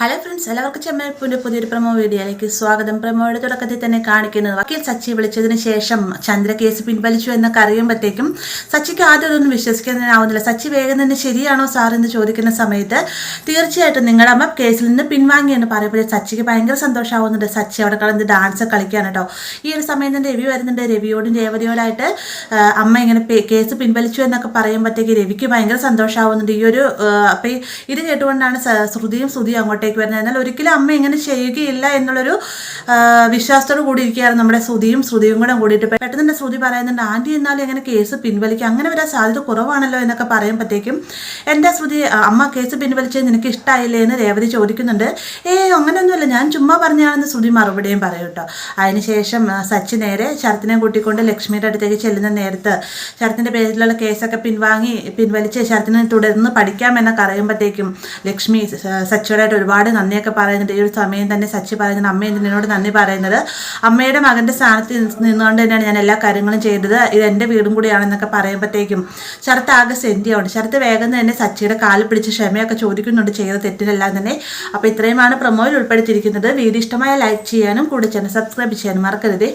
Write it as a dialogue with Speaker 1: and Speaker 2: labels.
Speaker 1: Hello friends, എല്ലാവർക്കും ചെമ്മൽപ്പൂവിൻ്റെ പുതിയൊരു promo വീഡിയോയിലേക്ക് സ്വാഗതം. പ്രമോയുടെ തുടക്കത്തിൽ തന്നെ കാണിക്കുന്നത് വക്കീൽ സച്ചി വിളിച്ചതിന് ശേഷം ചന്ദ്ര കേസ് പിൻവലിച്ചു എന്നൊക്കെ അറിയുമ്പോഴത്തേക്കും സച്ചിക്ക് ആദ്യം അതൊന്നും വിശ്വസിക്കാനാവുന്നില്ല. സച്ചി വേഗം തന്നെ ശരിയാണോ സാർ എന്ന് ചോദിക്കുന്ന സമയത്ത് തീർച്ചയായിട്ടും നിങ്ങളുടെ അമ്മ കേസിൽ നിന്ന് പിൻവാങ്ങി എന്ന് പറയുമ്പോൾ സച്ചിക്ക് ഭയങ്കര സന്തോഷമാവുന്നുണ്ട്. സച്ചി അവിടെ കളന്ന് ഡാൻസ് കളിക്കാൻ കേട്ടോ. ഈ ഒരു സമയം തന്നെ രവി വരുന്നുണ്ട്. രവിയോടും രേവതിയോടായിട്ട് അമ്മ ഇങ്ങനെ കേസ് പിൻവലിച്ചു എന്നൊക്കെ പറയുമ്പോഴത്തേക്ക് രവിക്ക് ഭയങ്കര സന്തോഷമാവുന്നുണ്ട്. ഈ ഒരു അപ്പം ഇത് കേട്ടുകൊണ്ടാണ് ശ്രുതിയും വരുന്നത്. എന്നാൽ ഒരിക്കലും അമ്മ ഇങ്ങനെ ചെയ്യുകയില്ല എന്നുള്ളൊരു വിശ്വാസത്തോട് കൂടി ഇരിക്കുകയായിരുന്നു നമ്മുടെ ശ്രുതിയും കൂടെ കൂടിയിട്ട്. പെട്ടെന്ന് തന്നെ ശ്രുതി പറയുന്നുണ്ട്, ആൻറ്റി എന്നാലും എങ്ങനെ കേസ് പിൻവലിക്കുക, അങ്ങനെ വരാൻ സാധ്യത കുറവാണല്ലോ എന്നൊക്കെ പറയുമ്പോഴത്തേക്കും എന്താ ശ്രുതി അമ്മ കേസ് പിൻവലിച്ചത് നിനക്ക് ഇഷ്ടമായില്ലേ എന്ന് രേവതി ചോദിക്കുന്നുണ്ട്. അങ്ങനെയൊന്നുമില്ല, ഞാൻ ചുമ്മാ പറഞ്ഞാണെന്ന് ശ്രുതി മറുപടിയും പറയും കേട്ടോ. അതിനുശേഷം സച്ചി നേരെ ശരത്തിനെ കൂട്ടിക്കൊണ്ട് ലക്ഷ്മിയുടെ അടുത്തേക്ക് ചെല്ലുന്ന നേരത്ത് ശരത്തിൻ്റെ പേരിലുള്ള കേസൊക്കെ പിൻവലിച്ച് ശരത്തിനെ തുടർന്ന് പഠിക്കാമെന്നൊക്കെ അറിയുമ്പോഴത്തേക്കും ലക്ഷ്മി സച്ചിയോടായിട്ട് ഒരുപാട് നന്ദിയൊക്കെ പറയുന്നുണ്ട്. ഈ ഒരു സമയം തന്നെ സച്ചി പറയുന്നുണ്ട്, അമ്മ എന്തിനോട് നന്ദി പറയുന്നത്, അമ്മയുടെ മകൻ്റെ സ്ഥാനത്ത് നിന്നുകൊണ്ട് തന്നെയാണ് ഞാൻ എല്ലാ കാര്യങ്ങളും ചെയ്തത്, ഇത് എൻ്റെ വീടും കൂടിയാണെന്നൊക്കെ പറയുമ്പോഴത്തേക്കും ശരത്ത് ആകെ സെൻറ്റിയാവുണ്ട്. ശരത്ത് വേഗം തന്നെ സച്ചിയുടെ കാലിൽ പിടിച്ച് ക്ഷമയൊക്കെ ചോദിക്കുന്നുണ്ട് ചെയ്ത തെറ്റിനെല്ലാം തന്നെ. അപ്പോൾ ഇത്രയുമാണ് പ്രൊമോയിൽ ഉൾപ്പെടുത്തിയിരിക്കുന്നത്. വീഡിയോ ഇഷ്ടമായ ലൈക്ക് ചെയ്യാനും കൂടെ ചാനൽ സബ്സ്ക്രൈബ് ചെയ്യാനും മറക്കരുത്.